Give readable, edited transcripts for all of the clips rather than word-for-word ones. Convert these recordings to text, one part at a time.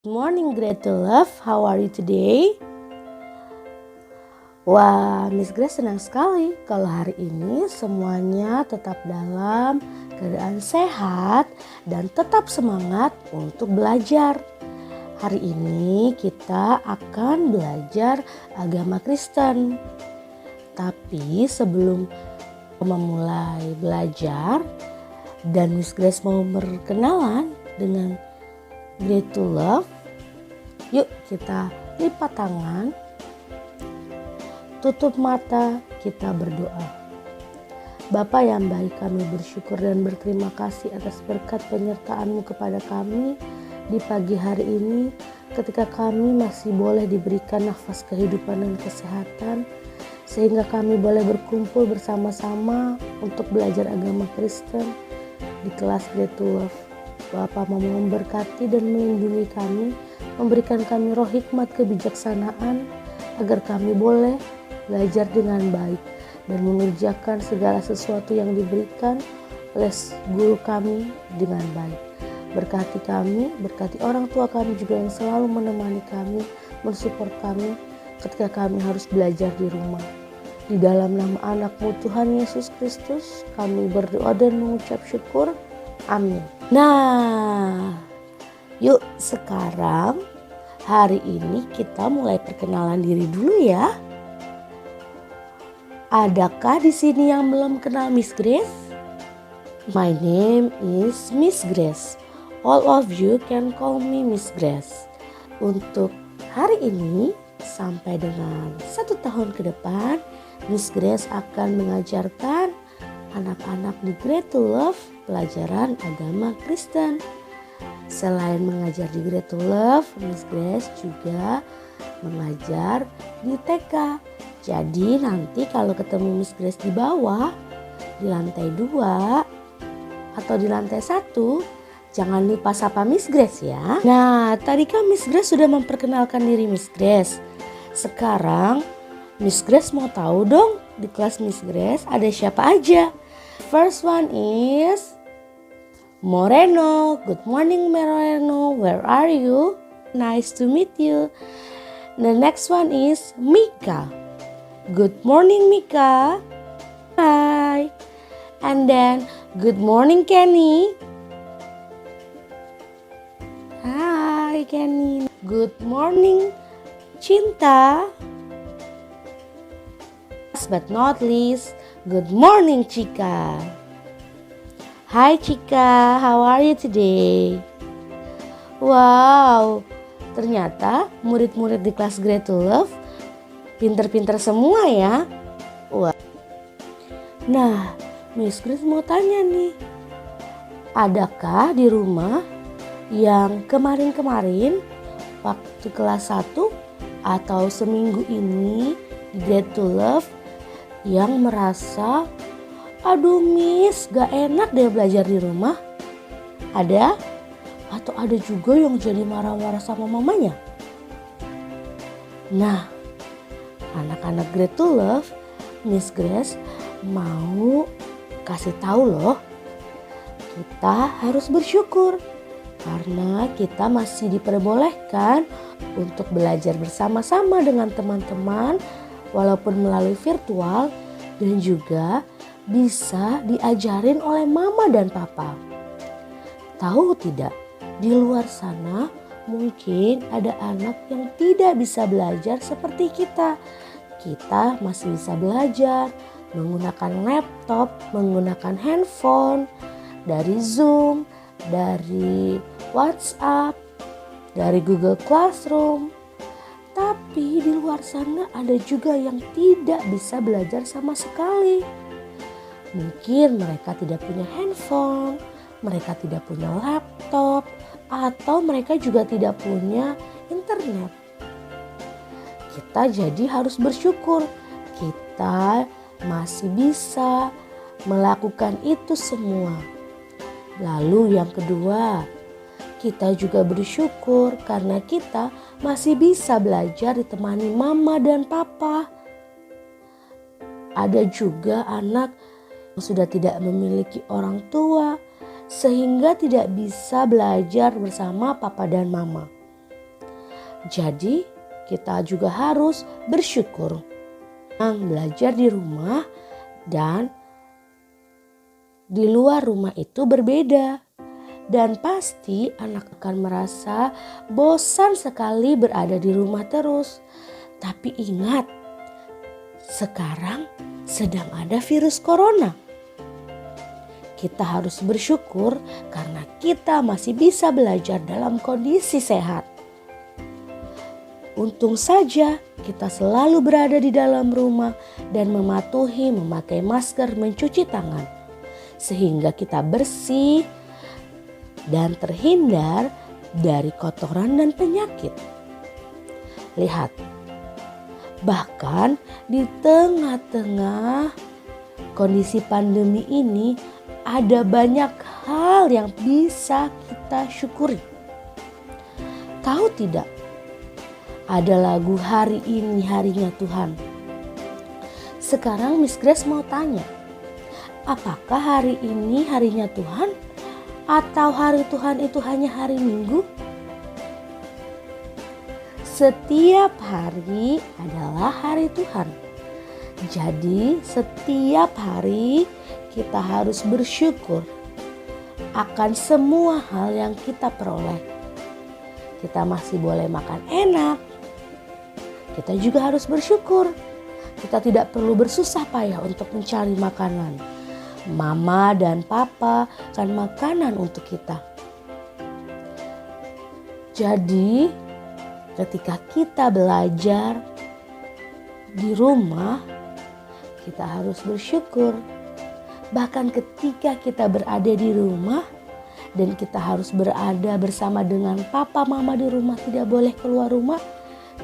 Good morning, Great to Love. How are you today? Wah, Miss Grace senang sekali kalau hari ini semuanya tetap dalam keadaan sehat dan tetap semangat untuk belajar. Hari ini kita akan belajar agama Kristen. Tapi sebelum memulai belajar dan Miss Grace mau berkenalan dengan Great to Love, yuk kita lipat tangan, tutup mata, kita berdoa. Bapa yang baik, kami bersyukur dan berterima kasih atas berkat penyertaan-Mu kepada kami di pagi hari ini, ketika kami masih boleh diberikan nafas kehidupan dan kesehatan, sehingga kami boleh berkumpul bersama-sama untuk belajar agama Kristen di kelas Great to Love. Bapa mau memberkati dan melindungi kami, memberikan kami roh hikmat kebijaksanaan agar kami boleh belajar dengan baik dan mengerjakan segala sesuatu yang diberikan oleh guru kami dengan baik. Berkati kami, berkati orang tua kami juga yang selalu menemani kami, mensupport kami ketika kami harus belajar di rumah. Di dalam nama anak-Mu Tuhan Yesus Kristus, kami berdoa dan mengucap syukur. Amin. Nah, yuk sekarang hari ini kita mulai perkenalan diri dulu ya. Adakah di sini yang belum kenal Miss Grace? My name is Miss Grace. All of you can call me Miss Grace. Untuk hari ini sampai dengan 1 tahun ke depan, Miss Grace akan mengajarkan anak-anak di Great to Love pelajaran agama Kristen. Selain mengajar di Great to Love, Miss Grace juga mengajar di TK. Jadi nanti kalau ketemu Miss Grace di bawah, di lantai 2 atau di lantai 1, jangan lupa sapa Miss Grace ya. Nah, tadi kan Miss Grace sudah memperkenalkan diri Miss Grace. Sekarang Miss Grace mau tahu dong, di kelas Miss Grace ada siapa aja. First one is Moreno. Good morning Moreno, where are you? Nice to meet you. The next one is Mika. Good morning Mika. Hi. And then good morning Kenny. Hi Kenny. Good morning Cinta. Last but not least, good morning Chika. Hi Chika, how are you today? Wow, ternyata murid-murid di kelas Great to Love pinter-pinter semua ya. Wah. Nah, Miss Grace mau tanya nih, adakah di rumah yang kemarin-kemarin waktu kelas 1 atau seminggu ini di Great to Love yang merasa, aduh Miss, gak enak deh belajar di rumah? Ada? Atau ada juga yang jadi marah-marah sama mamanya? Nah, anak-anak Great to Love, Miss Grace mau kasih tahu loh, kita harus bersyukur karena kita masih diperbolehkan untuk belajar bersama-sama dengan teman-teman walaupun melalui virtual, dan juga bisa diajarin oleh mama dan papa. Tahu tidak, di luar sana mungkin ada anak yang tidak bisa belajar seperti kita. Kita masih bisa belajar menggunakan laptop, menggunakan handphone, dari Zoom, dari WhatsApp, dari Google Classroom. Tapi di luar sana ada juga yang tidak bisa belajar sama sekali. Mungkin mereka tidak punya handphone, mereka tidak punya laptop, atau mereka juga tidak punya internet. Kita jadi harus bersyukur kita masih bisa melakukan itu semua. Lalu yang kedua, kita juga bersyukur karena kita masih bisa belajar ditemani mama dan papa. Ada juga anak yang sudah tidak memiliki orang tua sehingga tidak bisa belajar bersama papa dan mama. Jadi kita juga harus bersyukur. Belajar di rumah dan di luar rumah itu berbeda. Dan pasti anak akan merasa bosan sekali berada di rumah terus. Tapi ingat, sekarang sedang ada virus corona. Kita harus bersyukur karena kita masih bisa belajar dalam kondisi sehat. Untung saja kita selalu berada di dalam rumah dan mematuhi memakai masker, mencuci tangan. Sehingga kita bersih dan terhindar dari kotoran dan penyakit. Lihat, bahkan di tengah-tengah kondisi pandemi ini ada banyak hal yang bisa kita syukuri. Tahu tidak? Ada lagu hari ini harinya Tuhan. Sekarang Miss Grace mau tanya, apakah hari ini harinya Tuhan atau hari Tuhan itu hanya hari Minggu? Setiap hari adalah hari Tuhan. Jadi setiap hari kita harus bersyukur akan semua hal yang kita peroleh. Kita masih boleh makan enak. Kita juga harus bersyukur. Kita tidak perlu bersusah payah untuk mencari makanan. Mama dan papa akan makanan untuk kita. Jadi ketika kita belajar di rumah, kita harus bersyukur. Bahkan ketika kita berada di rumah dan kita harus berada bersama dengan papa mama di rumah, tidak boleh keluar rumah,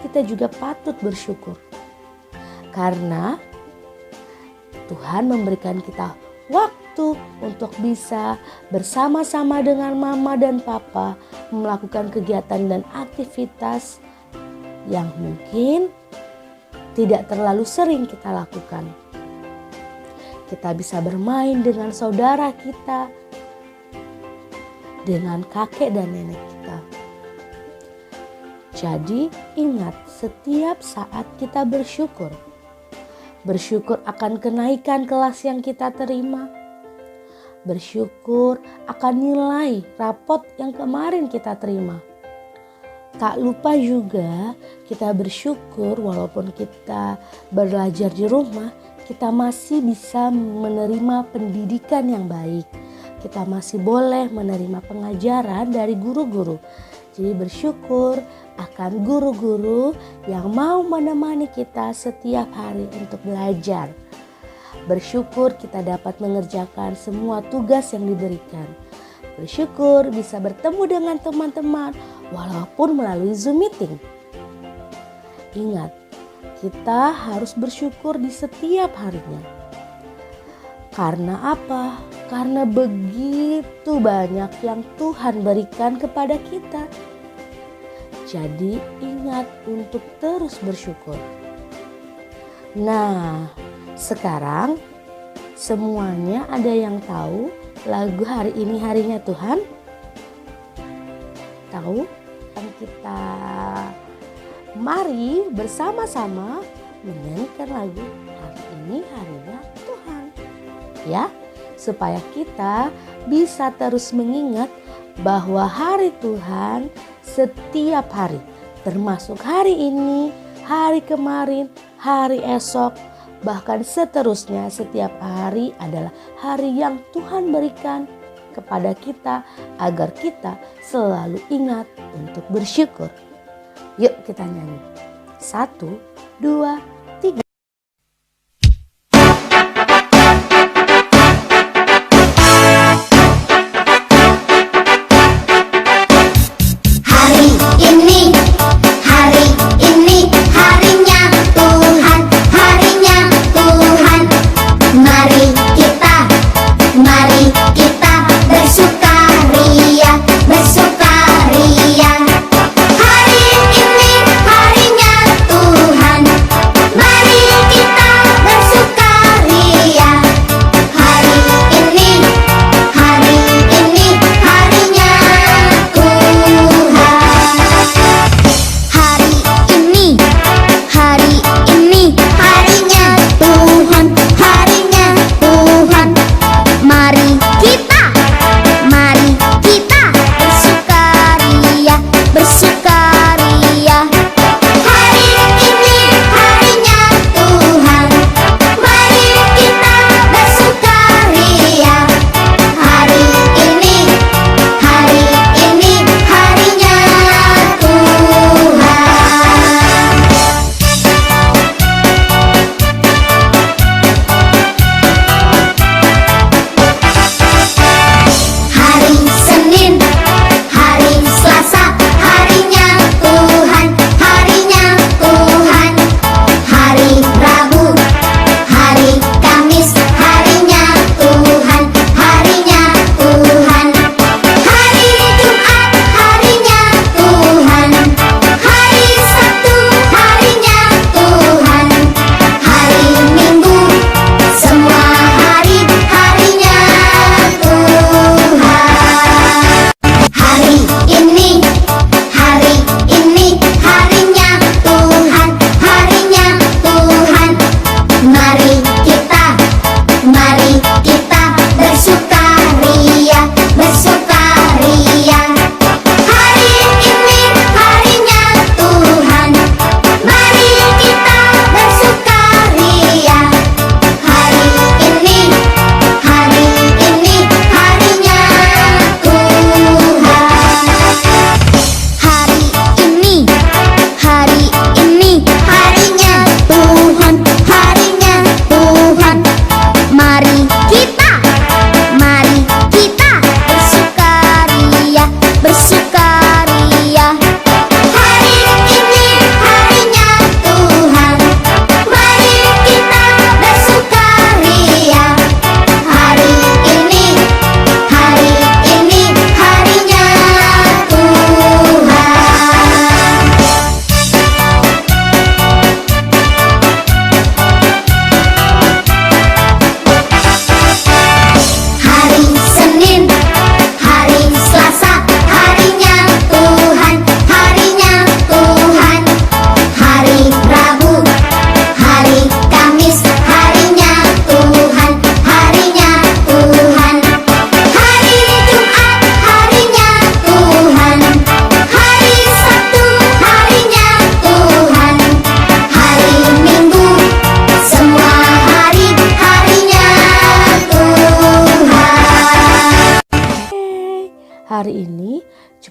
kita juga patut bersyukur. Karena Tuhan memberikan kita waktu untuk bisa bersama-sama dengan mama dan papa melakukan kegiatan dan aktivitas yang mungkin tidak terlalu sering kita lakukan. Kita bisa bermain dengan saudara kita, dengan kakek dan nenek kita. Jadi ingat, setiap saat kita bersyukur. Bersyukur akan kenaikan kelas yang kita terima. Bersyukur akan nilai rapot yang kemarin kita terima. Tak lupa juga kita bersyukur walaupun kita belajar di rumah, kita masih bisa menerima pendidikan yang baik. Kita masih boleh menerima pengajaran dari guru-guru. Jadi bersyukur akan guru-guru yang mau menemani kita setiap hari untuk belajar. Bersyukur kita dapat mengerjakan semua tugas yang diberikan. Bersyukur bisa bertemu dengan teman-teman walaupun melalui Zoom meeting. Ingat, kita harus bersyukur di setiap harinya. Karena apa? Karena begitu banyak yang Tuhan berikan kepada kita. Jadi ingat untuk terus bersyukur. Nah, sekarang semuanya ada yang tahu lagu hari ini harinya Tuhan? Tahu? Dan kita mari bersama-sama menyanyikan lagu hari ini harinya Tuhan. Ya, supaya kita bisa terus mengingat bahwa hari Tuhan setiap hari, termasuk hari ini, hari kemarin, hari esok, bahkan seterusnya, setiap hari adalah hari yang Tuhan berikan kepada kita agar kita selalu ingat untuk bersyukur. Yuk kita nyanyi. 1, 2, 3. Bersukaria, hari ini harinya Tuhan.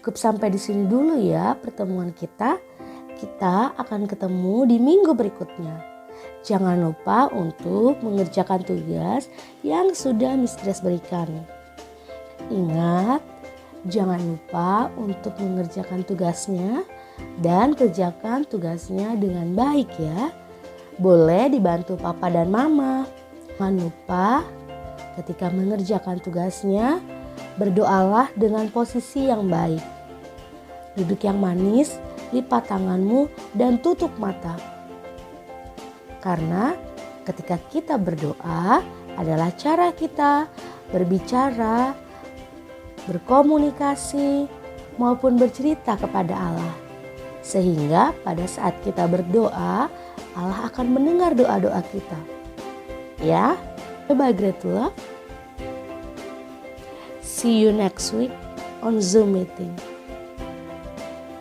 Cukup sampai di sini dulu ya pertemuan kita. Kita akan ketemu di minggu berikutnya. Jangan lupa untuk mengerjakan tugas yang sudah Miss Grace berikan. Ingat, jangan lupa untuk mengerjakan tugasnya dan kerjakan tugasnya dengan baik ya. Boleh dibantu papa dan mama. Jangan lupa ketika mengerjakan tugasnya, berdoalah dengan posisi yang baik. Duduk yang manis, lipat tanganmu dan tutup mata. Karena ketika kita berdoa adalah cara kita berbicara, berkomunikasi, maupun bercerita kepada Allah. Sehingga pada saat kita berdoa, Allah akan mendengar doa-doa kita. Ya, bye-bye Great Love. See you next week on Zoom meeting.